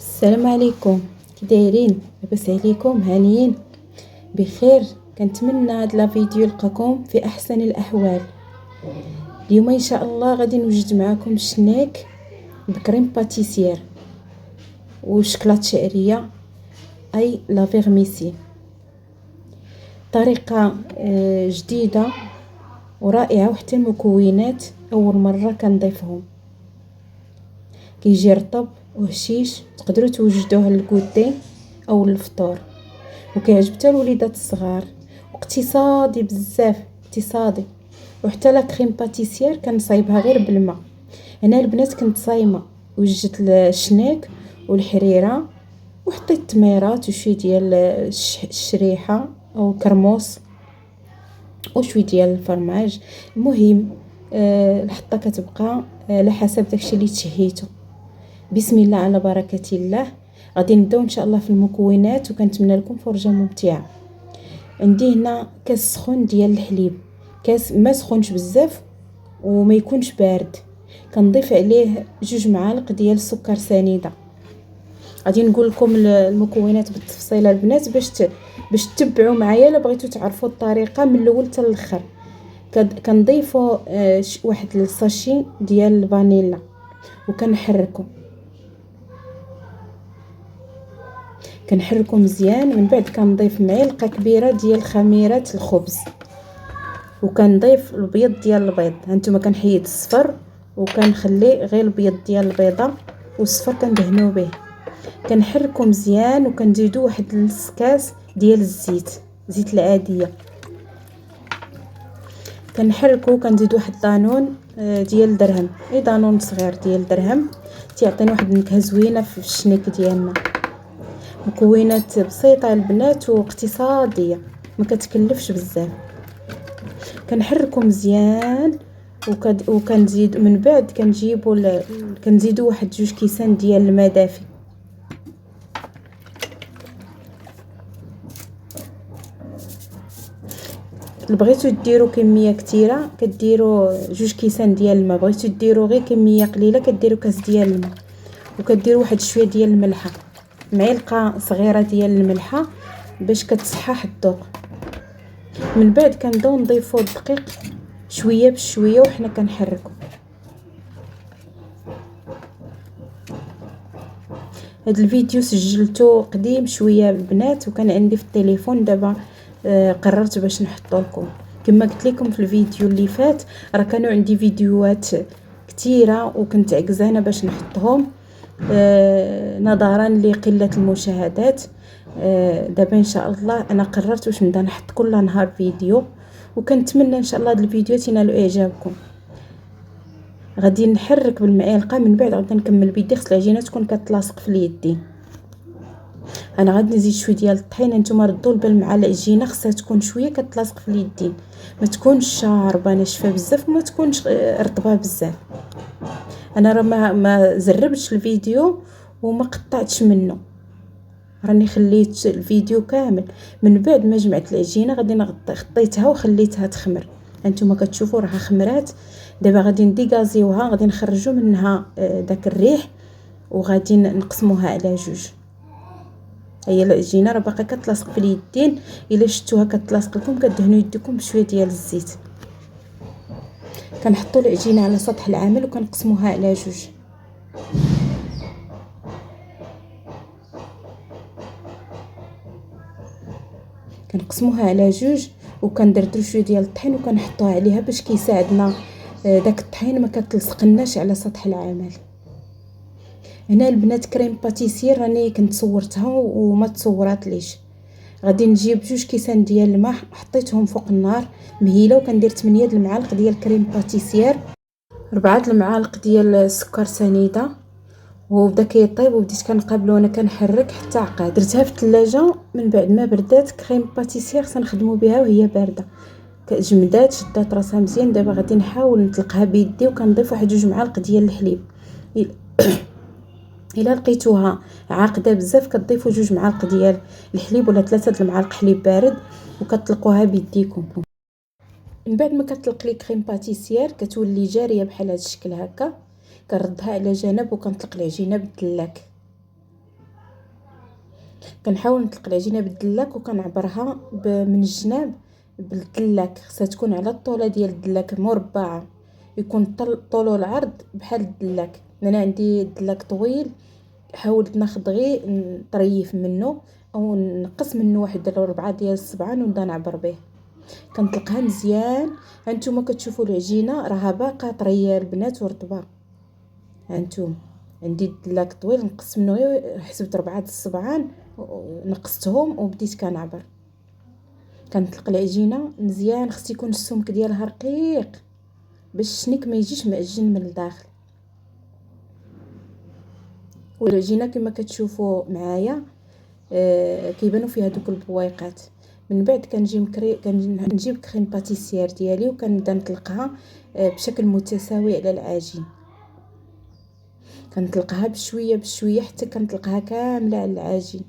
السلام عليكم. كي دايرين؟ لاباس عليكم؟ هانيين بخير؟ كنتمنى هاد لا فيديو يلقاكم في احسن الاحوال. اليوم ان شاء الله غادي نوجد معكم الشنيك بكريم باتيسير وشكلاط شعريه اي لا فيرميسي. طريقه جديده ورائعه، وحتى المكونات اول مره كنضيفهم. كيجي رطب وهشيش، تقدروا توجدوه للكوتي او للفطور، وكيعجب حتى الوليدات الصغار، واقتصادي بزاف، اقتصادي. وحتى لا كريم باتيسير كنصايبها غير بالماء. هنا البنات كنت صايمه، وجدت الشنيك والحريره، وحطيت التميرات وشويه ديال الشريحه او كرموس وشويه ديال الفرماج. المهم الحطه كتبقى على حسب داكشي اللي تشهيتو. بسم الله على بركه الله. غادي نبداو ان شاء الله في المكونات، وكنتمنى لكم فرجه ممتعه. عندي هنا كاس سخون ديال الحليب، كاس ما سخونش بزاف وما يكونش بارد. كنضيف عليه 2 معالق ديال السكر سنيده. غادي نقول لكم المكونات بالتفصيل البنات باش تتبعوا معايا الا بغيتوا تعرفوا الطريقه من الاول حتى الاخر. كنضيفوا واحد الساشي ديال الفانيلا وكنحركو مزيان. من بعد كنضيف معلقه كبيره ديال خميره الخبز، وكنضيف البيض ديال البيض. هانتوما كنحيد الصفر وكنخلي غير البيض ديال البيضه، والصفر كندهنو به. كنحركو مزيان، وكنزيدو واحد نص كاس ديال زيت العاديه. كنحركو، كنزيدو واحد دانون ديال درهم، اي دانون صغير ديال درهم، تيعطينا واحد النكهه زوينه في الشنيك ديالنا. مكونات بسيطه البنات واقتصاديه، ما كتكلفش بزاف. كنحركو مزيان وكنزيد من بعد كنزيدو واحد 2 كيسان ديال الماء دافي. بغيتو ديروا كميه كثيره كديروا 2 كيسان ديال الماء، بغيتو ديروا غير كميه قليله كديروا كاس ديال الماء، وكديروا واحد شويه ديال الملحه، معلقه صغيره ديال الملحه باش كتصحح الذوق. من بعد كنبداو نضيفوا الدقيق شويه بشويه وحنا كنحركوا. هاد الفيديو سجلته قديم شويه البنات، وكان عندي في التليفون. دابا قررت باش نحطو لكم. كما قلت لكم في الفيديو اللي فات، راه كانوا عندي فيديوهات كثيره وكنت عكزانه باش نحطهم نظرا لقله المشاهدات. دابا ان شاء الله انا قررت باش نبدا نحط كل نهار فيديو، وكنتمنى ان شاء الله هاد الفيديو ينالوا اعجابكم. غادي نحرك بالمعلقه، من بعد غادي نكمل بيدي، خص العجينه تكون كتلاصق في اليدين. انا غادي نزيد شويه ديال الطحين. نتوما ردوا البال مع العجينه، خصها تكون شويه كتلاصق في اليدين، ما تكونش شاربه ناشفه بزاف وما تكونش رطبه بزاف. انا راه ما زربتش الفيديو وما قطعتش منه، راني خليت الفيديو كامل. من بعد ما جمعت العجينه غادي خطيتها وخليتها تخمر. هانتوما كتشوفوا راها خمرات. دابا غادي نديغازيوها، غادي نخرجوا منها داك الريح، وغادي نقسموها على 2. هي العجينه راه باقا كتلاصق في اليدين، الا شفتوها كتلاصق لكم كدهنوا يديكم بشويه ديال الزيت. كنحطوا العجينه على سطح العامل وكنقسموها على 2. كنقسموها على 2 وكندردروا شويه ديال الطحين وكنحطوها عليها باش كيساعدنا داك الطحين ما كتلصقناش على سطح العمل. هنا البنات كريم باتيسير راني كنت صورتها وما تصورات ليش. غادي نجيب 2 كيسان ديال الماء، حطيتهم فوق النار مهيله، وكندير 8 المعالق ديال كريم باتيسير، 4 المعالق ديال السكر سنيده، وبدا كيطيب. وبديت كنقابلو وانا كنحرك حتى عقا درتها في الثلاجه. من بعد ما بردات كريم باتيسير سنخدموا بها وهي بارده، جمدات شدات راسها مزيان. دابا غادي نحاول نطلقها بيدي، وكنضيف واحد 2 معالق ديال الحليب. الا لقيتوها عاقده بزاف كتضيفوا 2 معالق ديال الحليب ولا 3 المعالق حليب بارد، وكتطلقوها بيديكم. من بعد ما كتطلق لي كريم باتيسير كتولي جاريه بحال هذا الشكل هكا. كنردها على جنب وكنطلق العجينه بالدلاك. كنحاول نطلق العجينه بالدلاك وكنعبرها من الجناب بالدلاك. خصها تكون على الطوله ديال الدلاك مربعه، يكون طولو العرض بحال الدلاك. انا عندي الدلاك طويل، حاولت ناخذ غير نطريف منه او نقص منه واحد 4 ديال الصبعان ونبدا نعبر به. كنطلقها مزيان. هانتوما كتشوفوا العجينه راها باقا طريه البنات ورطبه. هانتوما عندي الدلاك طويل، نقص منه غير حسبت 4 الصبعان نقصتهم وبديت كنعبر. كنطلق العجينه مزيان. خص يكون السمك ديالها رقيق باش الشنيك ما يجيش معجن من الداخل. والعجينه كما كتشوفوا معايا كيبانوا فيها دوك البويقات. من بعد كنجيب كريم باتيسير ديالي وكنبدا نطلقها بشكل متساوي على العجين. كنطلقها بشويه بشويه حتى كنطلقها كامله على العجين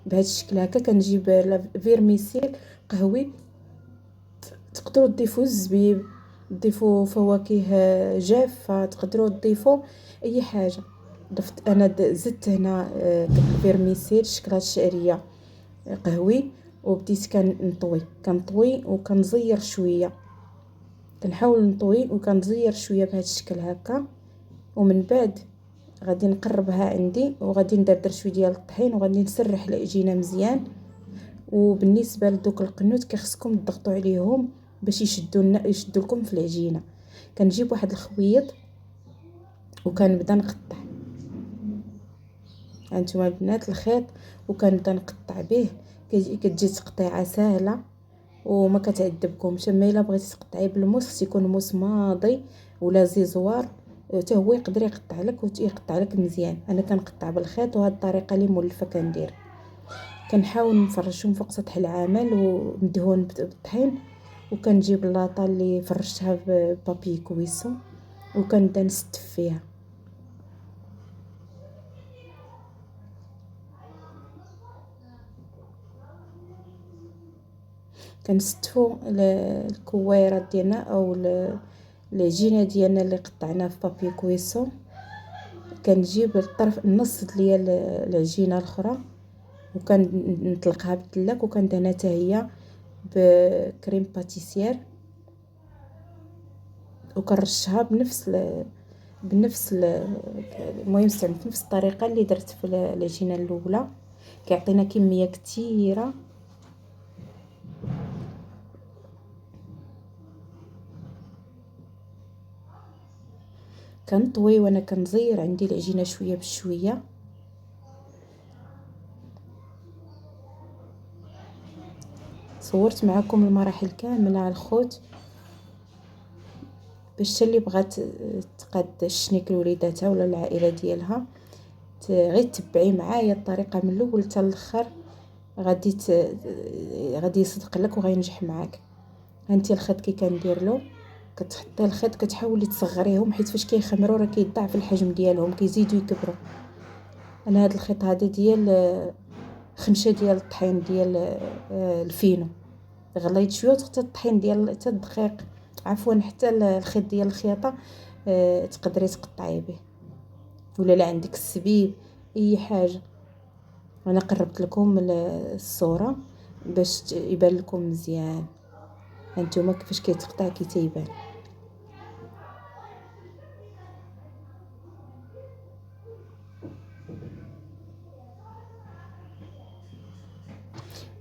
بهذا الشكل هكا. كنجيب فيرميسيل قهوي، تقدروا تضيفوا الزبيب، تضيفوا فواكه جافه، تقدروا تضيفوا اي حاجه. ضفت انا زدت هنا فيرميسيل شكلاط الشعريه قهوي، وبديت كنطوي وكنزير شويه. كنحاول نطوي وكنزير شويه بهذا الشكل هكا. ومن بعد غادي نقربها عندي وغادي ندردر شويه ديال الطحين وغادي نسرح العجينه مزيان. وبالنسبه لدوك القنوت كيخصكم تضغطوا عليهم باش يشدوا لكم في العجينه. كنجيب واحد الخويط وكنبدا نقطع. هانتوما البنات الخيط وكنبدا نقطع به. كتجي تقطيعه سهله وما كتعذبكمش. اما الا بغيتي تقطعي بالموس خص يكون موس ماضي ولا زيزوار حتى هو يقدر يقطع لك ويقطع لك مزيان. انا كنقطع بالخيط وهاد الطريقه اللي مولفه كندير. كنحاول نفرشهم فوق سطح العمل ومدهون بالطحين. وكنجيب اللاطه اللي فرشتها ببابي كويسو وكنبدا نستف فيها. كنستفوا الكويرات ديالنا او العجينه ديالنا اللي قطعناها في بابي كويسو. كنجيب الطرف النص ديال العجينه الاخرى وكنطلقها بالدلاك وكندهنها حتى هي بكريم باتيسير وكنرشها بنفس المهم استعملت نفس الطريقه اللي درت في العجينه الاولى. كيعطينا كميه كثيره. كنطوي وانا كنزير عندي العجينه شويه بشويه. صورت معكم المراحل كامله على الخوت باش اللي بغات تقاد الشنيك لوليداتها ولا العائله ديالها غير تبعي معايا الطريقه من الاول حتى الاخر. غادي يصدق لك وغينجح معاك. هانتي الخيط كي كندير له كتحطي الخيط كتحاولي تصغريهم حيت فاش كيخمروا راه كيضاعف الحجم ديالهم كيزيدوا يكبروا. انا هذا الخيط هذا ديال خمشه ديال الطحين ديال الفينو. غليت شويه حتى الطحين ديال حتى الدقيق عفوا حتى الخيط ديال الخياطه تقدري تقطعي به ولا لا عندك السبيب اي حاجه. انا قربت لكم الصوره باش يبان لكم مزيان. هانتوما كيفاش كيتقطع كيتيبان.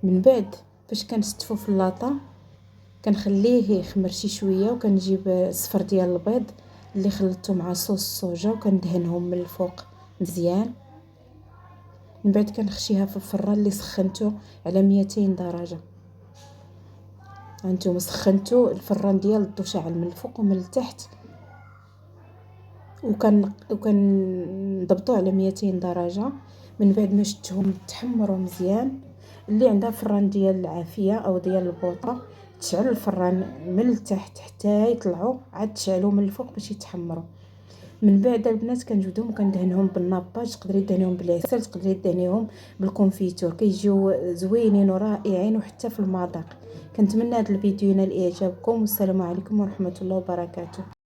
من بعد فاش كنستفو في اللاطه كنخليه يخمر شي شويه وكنجيب الصفر ديال البيض اللي خلطته مع صوص الصوجا وكندهنهم من الفوق مزيان. من بعد كنخشيها في الفران اللي سخنته على 200 درجه. هانتوما سخنتو الفران ديال الضو شاعل من الفوق ومن التحت وكنضبطوه على 200 درجه. من بعد ما شدتهم تحمروا مزيان. اللي عندها فران ديال العافيه او ديال البوطه تشعل الفران من التحت حتى يطلعوا عاد تشعلوا من الفوق باش يتحمروا. من بعد البنات كنجبدهم وكندهنهم بالناباج. تقدري دهنيهم بالعسل، تقدري دهنيهم بالكونفيتور، كيجيو زوينين ورائعين وحتى في المذاق. كنتمنى هذا الفيديو ينال اعجابكم والسلام عليكم ورحمه الله وبركاته.